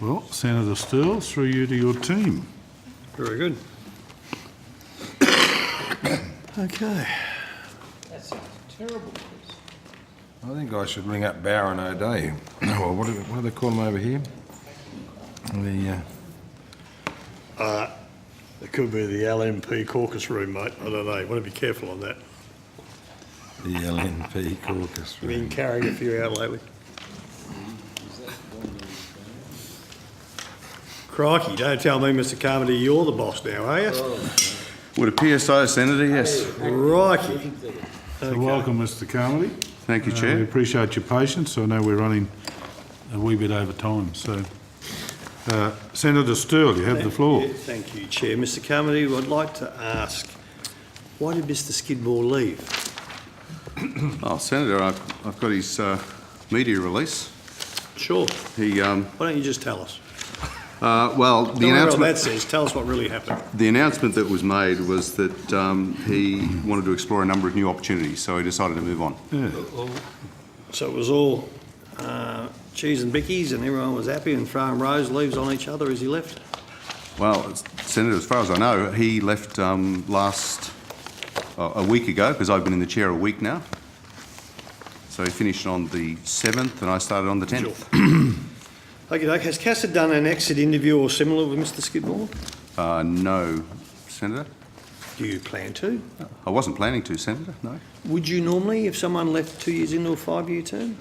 Well, Senator Steele, through you to your team. Very good. Okay. That sounds terrible, Chris. I think I should ring up Barron O'Day. Well, what do they call him over here? It could be the LNP caucus room, mate. I don't know. You want to be careful on that. The LNP caucus. You've been carrying a few out lately. Crikey, don't tell me, Mr Carmody, you're the boss now, are you? Would appear so, Senator, yes. Crikey. So welcome, Mr Carmody. Thank you, We Chair. appreciate your patience. I know we're running a wee bit over time. So, Senator Steele, you have the floor. Thank you, Chair. Mr Carmody, I'd like to ask, why did Mr Skidmore leave? Oh, Senator, I've got his media release. Sure. He, Why don't you just tell us? well, the Don't worry what announcement. that says. Tell us what really happened. The announcement that was made was that he wanted to explore a number of new opportunities, so he decided to move on. Yeah. So it was all cheese and bickies and everyone was happy and throwing rose leaves on each other as he left? Well, Senator, as far as I know, he left a week ago, because I've been in the chair a week now. So he finished on the 7th and I started on the 10th. Sure. Okay, has CASA done an exit interview or similar with Mr Skidmore? No, Senator. Do you plan to? I wasn't planning to, Senator, no. Would you normally, if someone left 2 years into a 5-year term?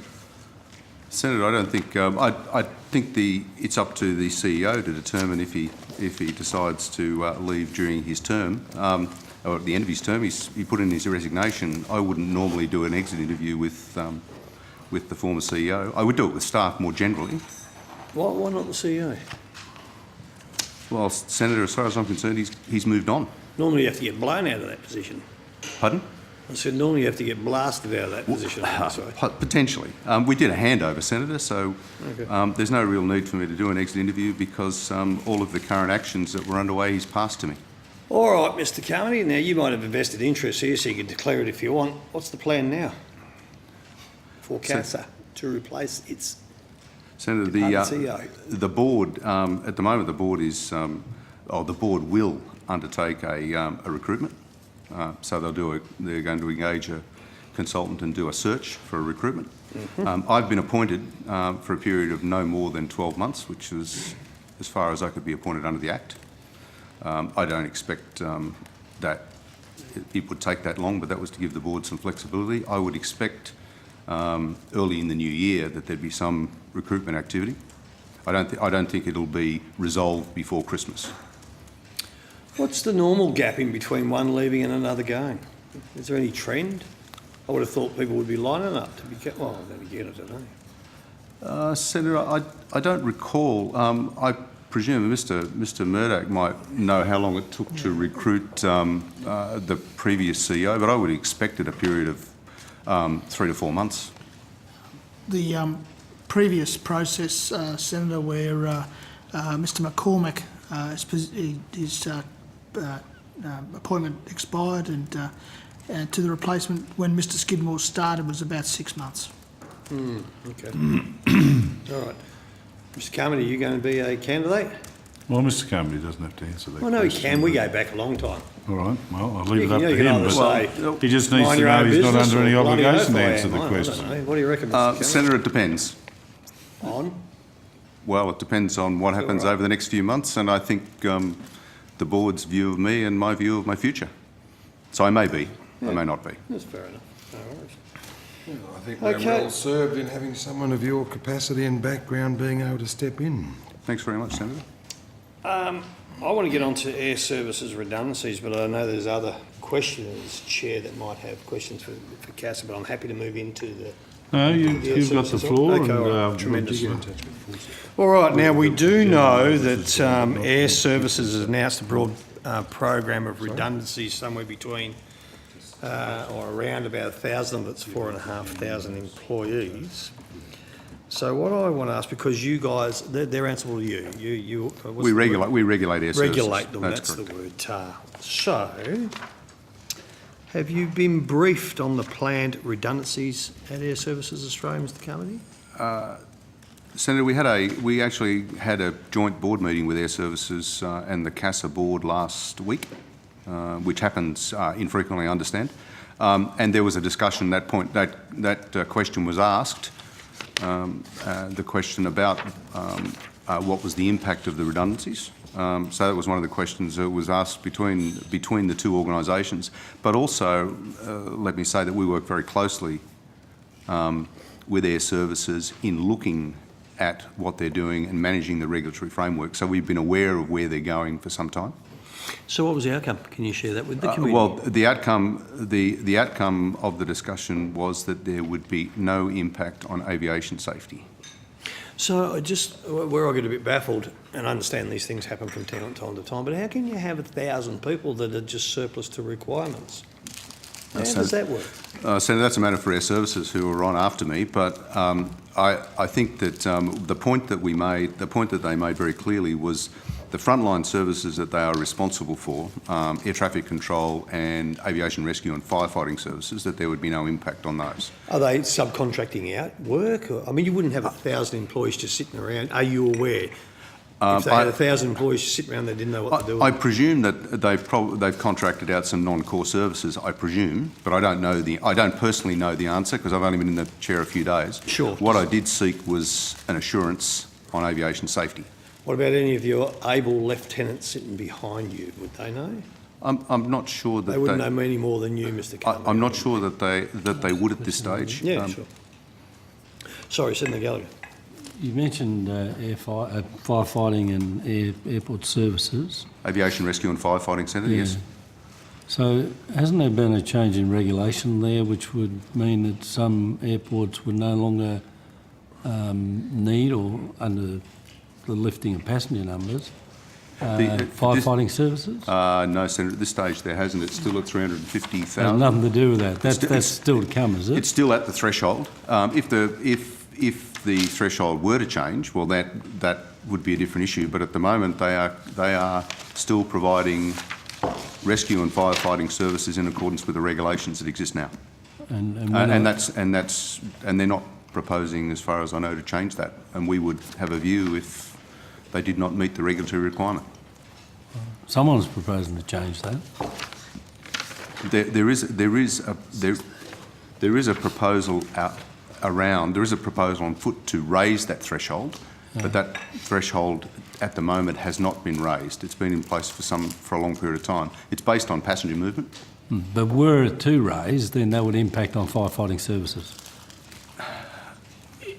Senator, I don't think. I think it's up to the CEO to determine if he decides to leave during his term or at the end of his term. He put in his resignation. I wouldn't normally do an exit interview with the former CEO. I would do it with staff more generally. Why not the CEO? Well, Senator, as far as I'm concerned, he's moved on. Normally you have to get blown out of that position. Pardon? I said normally you have to get blasted out of that position. Potentially. We did a handover, Senator, so Okay. there's no real need for me to do an exit interview because all of the current actions that were underway he's passed to me. All right, Mr Carmody, now you might have a vested interest here, so you can declare it if you want. What's the plan now for CASA to replace its Senator, CEO? the board, at the moment, the board is, the board will undertake a recruitment. So they're going to engage a consultant and do a search for a recruitment. Mm-hmm. I've been appointed for a period of no more than 12 months, which is as far as I could be appointed under the Act. I don't expect that it would take that long, but that was to give the board some flexibility. I would expect early in the new year that there'd be some recruitment activity. I don't think it'll be resolved before Christmas. What's the normal gap in between one leaving and another going? Is there any trend? I would have thought people would be lining up to be kept. Well, then again, I don't know. Senator, I don't recall. I presume Mr Murdoch might know how long it took to recruit the previous CEO, but I would expect it a period of 3 to 4 months. The previous process, Senator, where Mr McCormack, his appointment expired and to the replacement when Mr Skidmore started was about 6 months. Okay. All right. Mr Carmody, are you going to be a candidate? Well, Mr Carmody doesn't have to answer that. Oh, no, he question. can. We go back a long time. All right. Well, I'll leave it You up can to him. either But say, he just needs mind to your know own he's not business under any or bloody obligation to oath I answer am. the I don't question. know. What do you reckon, Mr Carmody? Senator, it depends. On? Well, it depends on what happens over the next few months, and I think the board's view of me and my view of my future. So I may be, I may not be. That's fair enough. No worries. I think we're well served in having someone of your capacity and background being able to step in. Thanks very much, Senator. I want to get on to Airservices redundancies, but I know there's other questioners, Chair, that might have questions for CASA, but I'm happy to move into the... No, you've got the floor. Okay, and, all right, tremendous. All right, now we do know that Airservices has announced a broad program of redundancies somewhere between or around about 1,000 of its 4,500 employees. So what I want to ask, because you guys, they're answerable to you. We regulate Airservices. Regulate them, that's the word, TAR. So, have you been briefed on the planned redundancies at Airservices Australia, Mr Carmody? Senator, we actually had a joint board meeting with Airservices and the CASA board last week, which happens infrequently, I understand. And there was a discussion at that point, that question was asked, the question about what was the impact of the redundancies. So that was one of the questions that was asked between the two organisations. But also, let me say that we work very closely with Airservices in looking at what they're doing and managing the regulatory framework. So we've been aware of where they're going for some time. So what was the outcome? Can you share that with the community? Well, the outcome of the discussion was that there would be no impact on aviation safety. So where I get a bit baffled, and I understand these things happen from time to time, but how can you have 1,000 people that are just surplus to requirements? How does that work? Senator, that's a matter for Airservices who are on after me, but I think that the point that they made very clearly was the frontline services that they are responsible for, air traffic control and aviation rescue and firefighting services, that there would be no impact on those. Are they subcontracting out work? I mean, you wouldn't have 1,000 employees just sitting around. Are you aware? If they had 1,000 employees just sitting around, they didn't know what to do. I presume that they've contracted out some non-core services. I presume, but I don't personally know the answer because I've only been in the chair a few days. Sure. What I did seek was an assurance on aviation safety. What about any of your able lieutenants sitting behind you? Would they know? I'm not sure that they wouldn't know any more than you, Mr. Carmody. I'm not sure that they would at this stage. Yeah, sure. Sorry, Senator Gallagher. You mentioned firefighting and airport services. Aviation rescue and firefighting centre, Yeah. yes. So hasn't there been a change in regulation there which would mean that some airports would no longer need, or under the lifting of passenger numbers, firefighting services? No, Senator, at this stage there hasn't. It's still at 350,000. Has nothing to do with that. That's still to come, is it? It's still at the threshold. If the threshold were to change, well, that would be a different issue. But at the moment, they are still providing rescue and firefighting services in accordance with the regulations that exist now. And they're not proposing, as far as I know, to change that. And we would have a view if they did not meet the regulatory requirement. Someone's proposing to change that. There is a proposal on foot to raise that threshold, but that threshold at the moment has not been raised. It's been in place for a long period of time. It's based on passenger movement. But were it to raise, then that would impact on firefighting services.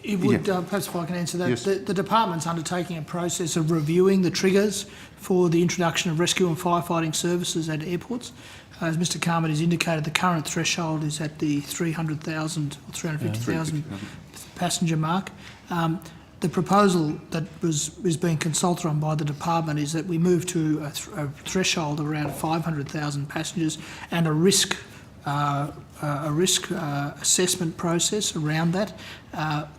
It would, perhaps if I can answer that, Yes. the department's undertaking a process of reviewing the triggers for the introduction of rescue and firefighting services at airports. As Mr Carmody has indicated, the current threshold is at the 300,000 or 350,000 passenger mark. The proposal that is being consulted on by the department is that we move to a threshold around 500,000 passengers and a risk assessment process around that.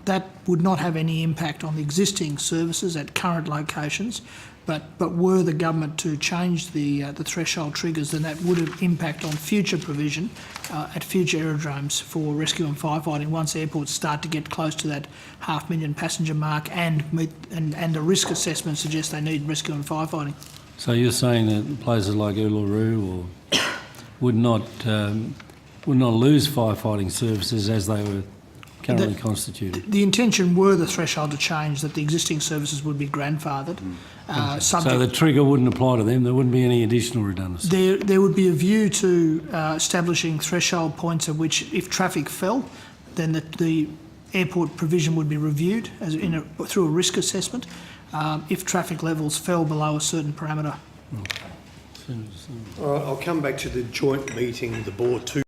That would not have any impact on the existing services at current locations, but were the government to change the threshold triggers, then that would impact on future provision at future aerodromes for rescue and firefighting once airports start to get close to that 500,000 passenger mark and the risk assessment suggests they need rescue and firefighting. So you're saying that places like Uluru would not lose firefighting services as they were currently constituted? The intention were the threshold to change, that the existing services would be grandfathered. So the trigger wouldn't apply to them, there wouldn't be any additional redundancy? There would be a view to establishing threshold points at which, if traffic fell, then the airport provision would be reviewed through a risk assessment if traffic levels fell below a certain parameter. All right, I'll come back to the joint meeting, the board